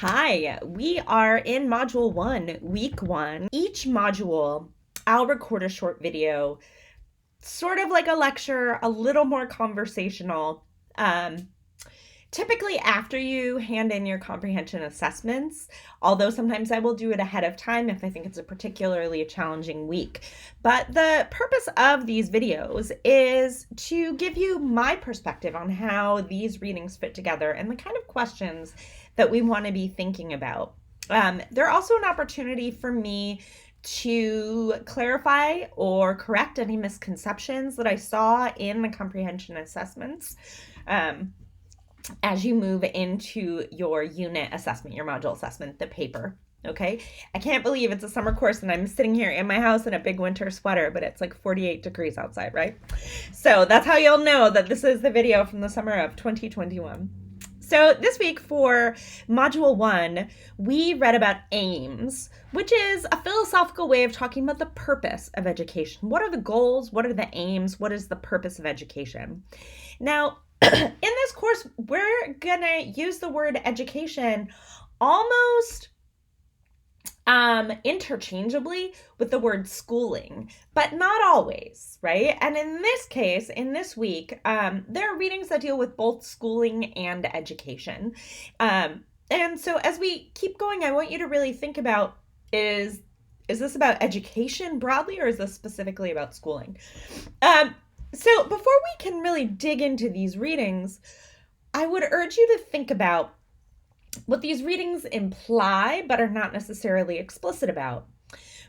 Hi, we are in Module 1, Week 1. Each module, I'll record a short video, sort of like a lecture, a little more conversational. Um, Typically, after you hand in your comprehension assessments, although sometimes I will do it ahead of time if I think it's a particularly challenging week. But the purpose of these videos is to give you my perspective on how these readings fit together and the kind of questions that we want to be thinking about. They're also an opportunity for me to clarify or correct any misconceptions that I saw in the comprehension assessments. As you move into your unit assessment, your module assessment, the paper. Okay. I can't believe it's a summer course and I'm sitting here in my house in a big winter sweater, but it's like 48 degrees outside, right? So that's how you'll know that this is the video from the summer of 2021. So this week for Module 1, we read about aims, which is a philosophical way of talking about the purpose of education. What are the goals? What are the aims? What is the purpose of education? Now, in this course, we're going to use the word education almost interchangeably with the word schooling, but not always, right? And in this case, in this week, there are readings that deal with both schooling and education. And so as we keep going, I want you to really think about is this about education broadly, or is this specifically about schooling? So before we can really dig into these readings, I would urge you to think about what these readings imply but are not necessarily explicit about,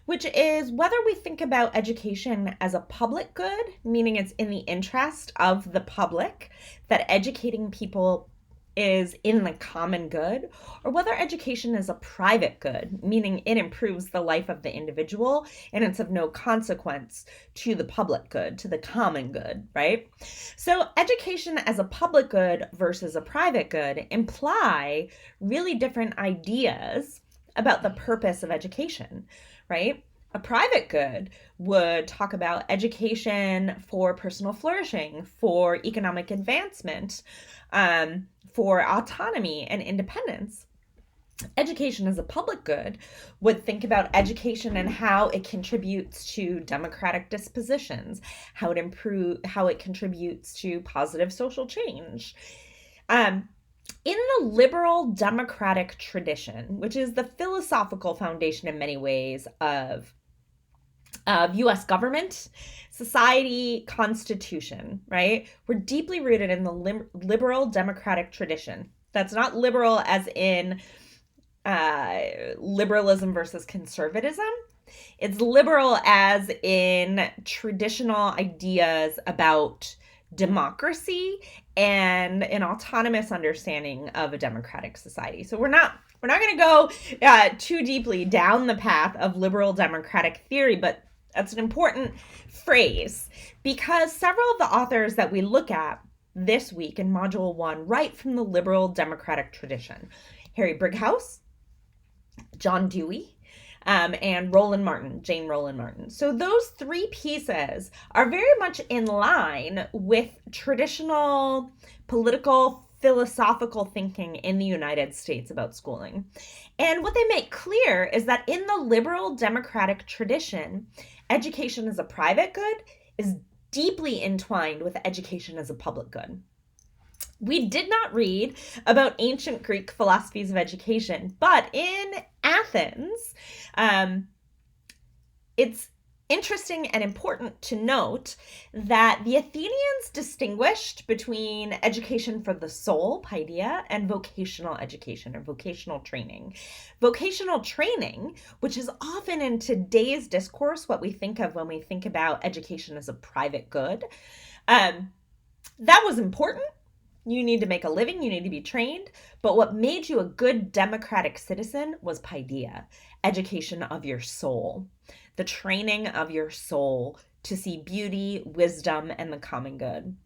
which is whether we think about education as a public good, meaning it's in the interest of the public, that educating people is in the common good, or whether education is a private good, meaning it improves the life of the individual and it's of no consequence to the public good, to the common good, right? So education as a public good versus a private good imply really different ideas about the purpose of education, right? A private good would talk about education for personal flourishing, for economic advancement, for autonomy and independence. Education as a public good would think about education and how it contributes to democratic dispositions, how it contributes to positive social change. In the liberal democratic tradition, which is the philosophical foundation in many ways of US government, society, constitution, right? We're deeply rooted in the liberal democratic tradition. That's not liberal as in liberalism versus conservatism. It's liberal as in traditional ideas about democracy and an autonomous understanding of a democratic society. So we're not going to go too deeply down the path of liberal democratic theory, but that's an important phrase because several of the authors that we look at this week in Module 1 write from the liberal democratic tradition. Harry Brighouse, John Dewey, and Jane Roland Martin. So those three pieces are very much in line with traditional political philosophical thinking in the United States about schooling. And what they make clear is that in the liberal democratic tradition, education as a private good is deeply entwined with education as a public good. We did not read about ancient Greek philosophies of education, but in Athens, it's interesting and important to note that the Athenians distinguished between education for the soul, paideia, and vocational education or vocational training. Vocational training, which is often in today's discourse what we think of when we think about education as a private good, that was important. You need to make a living, you need to be trained, but what made you a good democratic citizen was paideia, education of your soul, the training of your soul to see beauty, wisdom, and the common good.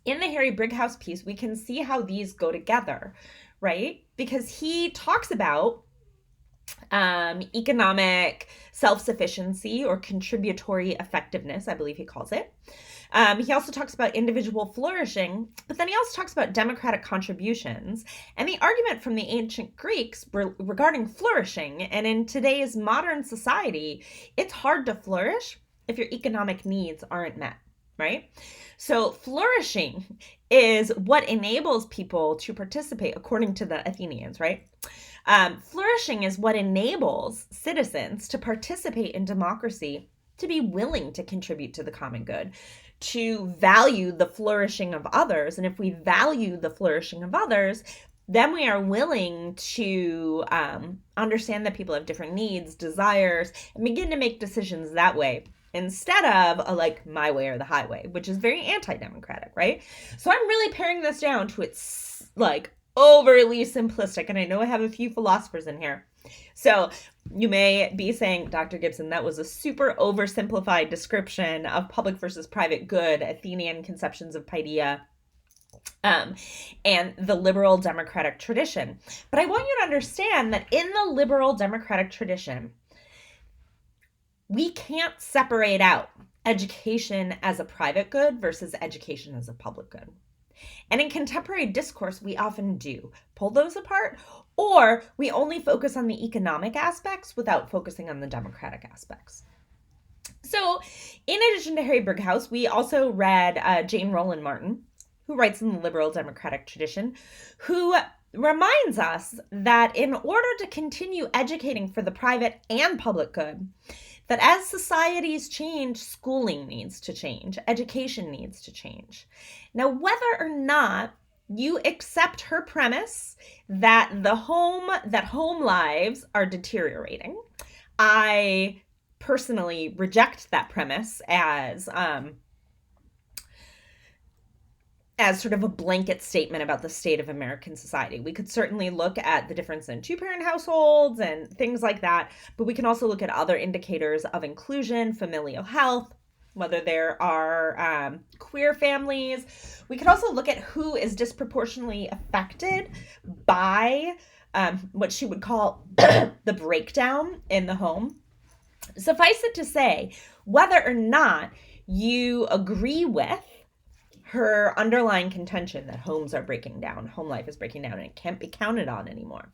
In the Harry Brighouse piece, we can see how these go together, right? Because he talks about economic self-sufficiency or contributory effectiveness, I believe he calls it. He also talks about individual flourishing, but then he also talks about democratic contributions and the argument from the ancient Greeks regarding flourishing. And in today's modern society, it's hard to flourish if your economic needs aren't met, right? So flourishing is what enables people to participate, according to the Athenians, right? Flourishing is what enables citizens to participate in democracy, to be willing to contribute to the common good, to value the flourishing of others. And if we value the flourishing of others, then we are willing to understand that people have different needs, desires, and begin to make decisions that way, instead of a like my way or the highway, which is very anti-democratic, right? So I'm really paring this down to its like overly simplistic, and I know I have a few philosophers in here. So you may be saying, Dr. Gibson, that was a super oversimplified description of public versus private good, Athenian conceptions of paideia, and the liberal democratic tradition. But I want you to understand that in the liberal democratic tradition, we can't separate out education as a private good versus education as a public good. And in contemporary discourse, we often do pull those apart, or we only focus on the economic aspects without focusing on the democratic aspects. So in addition to Harry Brighouse, we also read Jane Roland Martin, who writes in the liberal democratic tradition, who reminds us that in order to continue educating for the private and public good, that as societies change, schooling needs to change, education needs to change. Now, whether or not you accept her premise that home lives are deteriorating, I personally reject that premise as sort of a blanket statement about the state of American society. We could certainly look at the difference in two-parent households and things like that, but we can also look at other indicators of inclusion, familial health, whether there are queer families. We could also look at who is disproportionately affected by what she would call the breakdown in the home. Suffice it to say, whether or not you agree with her underlying contention that homes are breaking down, home life is breaking down, and it can't be counted on anymore,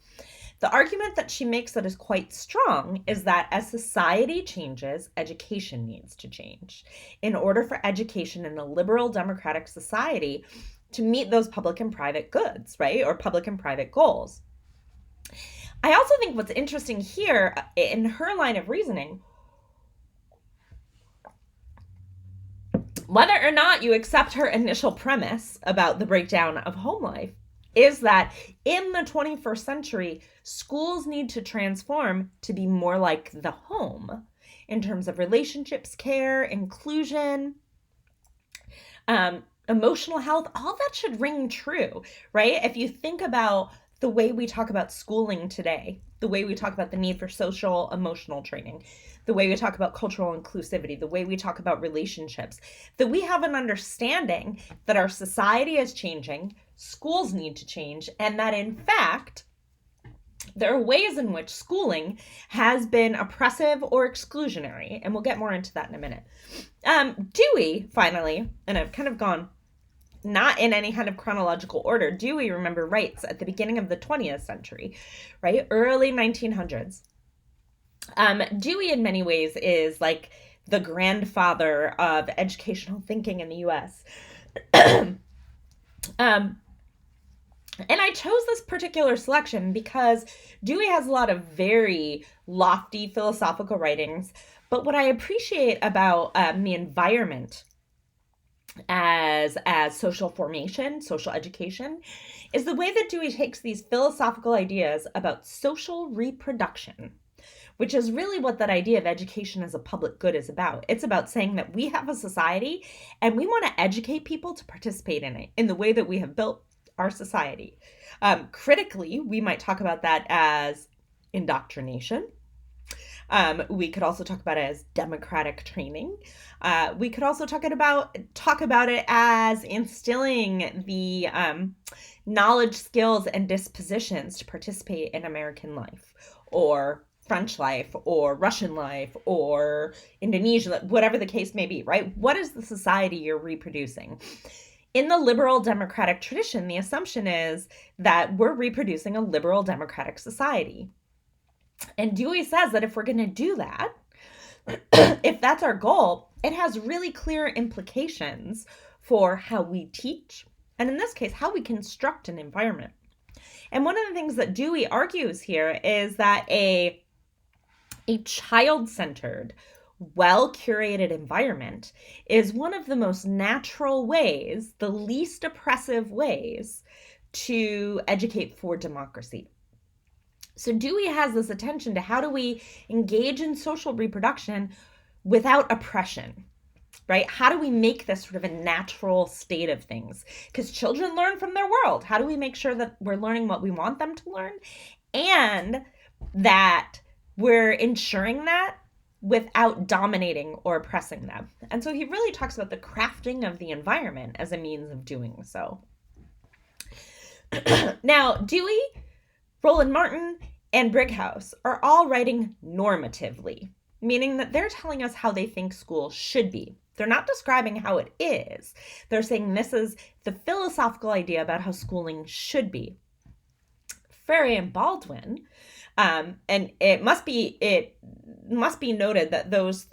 the argument that she makes that is quite strong is that as society changes, education needs to change in order for education in a liberal democratic society to meet those public and private goods, right? Or public and private goals. I also think what's interesting here in her line of reasoning, whether or not you accept her initial premise about the breakdown of home life, is that in the 21st century, schools need to transform to be more like the home in terms of relationships, care, inclusion, emotional health. All that should ring true, right? If you think about the way we talk about schooling today, the way we talk about the need for social emotional training, the way we talk about cultural inclusivity, the way we talk about relationships, that we have an understanding that our society is changing, schools need to change, and that in fact, there are ways in which schooling has been oppressive or exclusionary, and we'll get more into that in a minute. Dewey, finally, and I've kind of gone not in any kind of chronological order, Dewey, remember, writes at the beginning of the 20th century, right? Early 1900s. Dewey, in many ways, is like the grandfather of educational thinking in the U.S. And I chose this particular selection because Dewey has a lot of very lofty philosophical writings, but what I appreciate about the environment as social formation, social education, is the way that Dewey takes these philosophical ideas about social reproduction, which is really what that idea of education as a public good is about. It's about saying that we have a society and we want to educate people to participate in it in the way that we have built our society. Critically, we might talk about that as indoctrination. We could also talk about it as democratic training. We could also talk about it as instilling the knowledge, skills, and dispositions to participate in American life, or French life or Russian life or Indonesia, whatever the case may be, right? What is the society you're reproducing? In the liberal democratic tradition, the assumption is that we're reproducing a liberal democratic society. And Dewey says that if we're going to do that, if that's our goal, it has really clear implications for how we teach, and in this case, how we construct an environment. And one of the things that Dewey argues here is that a child-centered, well-curated environment is one of the most natural ways, the least oppressive ways to educate for democracy. So Dewey has this attention to how do we engage in social reproduction without oppression, right? How do we make this sort of a natural state of things? Because children learn from their world. How do we make sure that we're learning what we want them to learn and that we're ensuring that without dominating or oppressing them? And so he really talks about the crafting of the environment as a means of doing so. Now, Dewey, Roland Martin, and Brighouse are all writing normatively, meaning that they're telling us how they think school should be. They're not describing how it is. They're saying this is the philosophical idea about how schooling should be. Freire and Baldwin, and it must be noted that those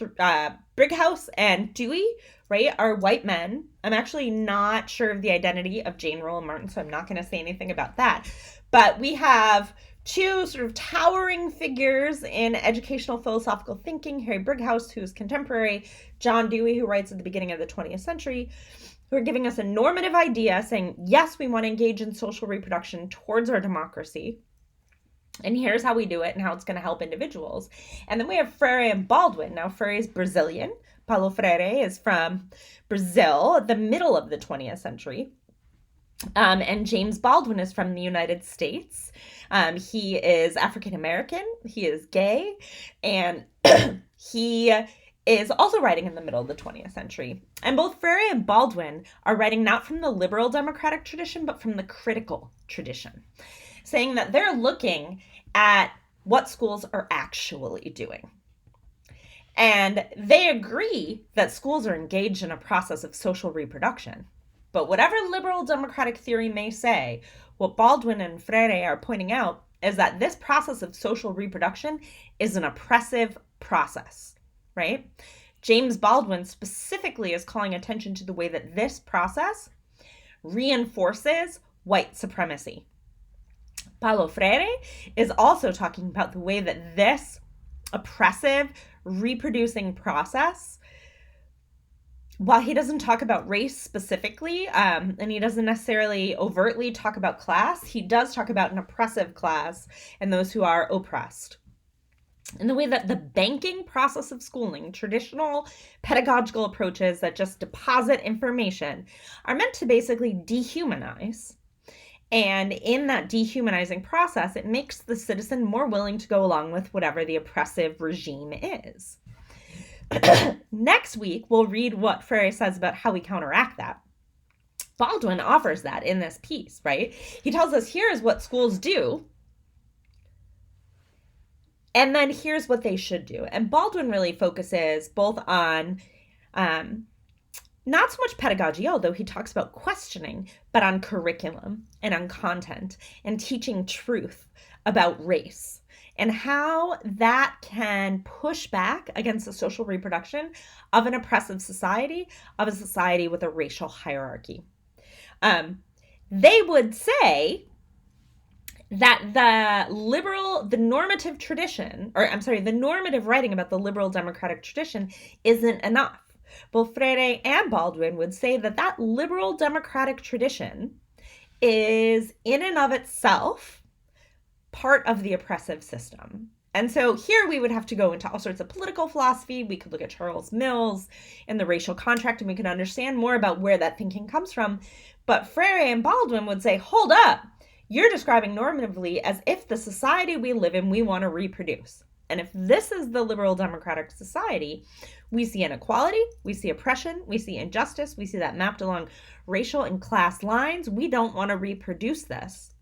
Brighouse and Dewey, right, are white men. I'm actually not sure of the identity of Jane Roland Martin, so I'm not going to say anything about that. But we have two sort of towering figures in educational philosophical thinking, Harry Brighouse, who's contemporary, John Dewey, who writes at the beginning of the 20th century, who are giving us a normative idea saying, yes, we want to engage in social reproduction towards our democracy. And here's how we do it and how it's going to help individuals. And then we have Freire and Baldwin. Now, Freire is Brazilian. Paulo Freire is from Brazil, the middle of the 20th century. And James Baldwin is from the United States. He is African-American, he is gay, and he is also writing in the middle of the 20th century. And both Freire and Baldwin are writing not from the liberal democratic tradition, but from the critical tradition, saying that they're looking at what schools are actually doing. And they agree that schools are engaged in a process of social reproduction. But whatever liberal democratic theory may say, what Baldwin and Freire are pointing out is that this process of social reproduction is an oppressive process, right? James Baldwin specifically is calling attention to the way that this process reinforces white supremacy. Paulo Freire is also talking about the way that this oppressive reproducing process, while he doesn't talk about race specifically, and he doesn't necessarily overtly talk about class, he does talk about an oppressive class and those who are oppressed. In the way that the banking process of schooling, traditional pedagogical approaches that just deposit information, are meant to basically dehumanize. And in that dehumanizing process, it makes the citizen more willing to go along with whatever the oppressive regime is. Next week, we'll read what Freire says about how we counteract that. Baldwin offers that in this piece, right? He tells us here's what schools do, and then here's what they should do. And Baldwin really focuses both on not so much pedagogy, although he talks about questioning, but on curriculum and on content and teaching truth about race and how that can push back against the social reproduction of an oppressive society, of a society with a racial hierarchy. They would say that the normative writing about the liberal democratic tradition isn't enough. Both Freire and Baldwin would say that that liberal democratic tradition is in and of itself part of the oppressive system. And so here we would have to go into all sorts of political philosophy. We could look at Charles Mills and the racial contract, and we can understand more about where that thinking comes from. But Freire and Baldwin would say, hold up, you're describing normatively as if the society we live in, we want to reproduce. And if this is the liberal democratic society, we see inequality, we see oppression, we see injustice, we see that mapped along racial and class lines. We don't want to reproduce this.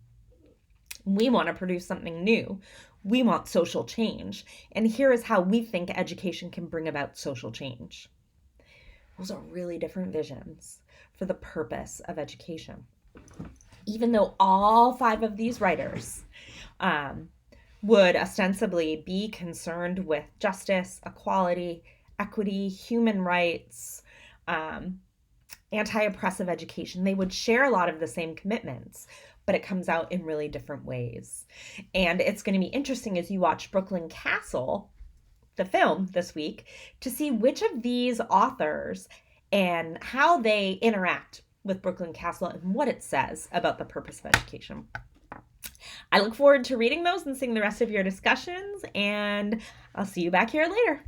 We want to produce something new. We want social change. And here is how we think education can bring about social change. Those are really different visions for the purpose of education. Even though all 5 of these writers would ostensibly be concerned with justice, equality, equity, human rights, anti-oppressive education, they would share a lot of the same commitments, but it comes out in really different ways. And it's going to be interesting as you watch Brooklyn Castle, the film this week, to see which of these authors and how they interact with Brooklyn Castle and what it says about the purpose of education. I look forward to reading those and seeing the rest of your discussions, and I'll see you back here later.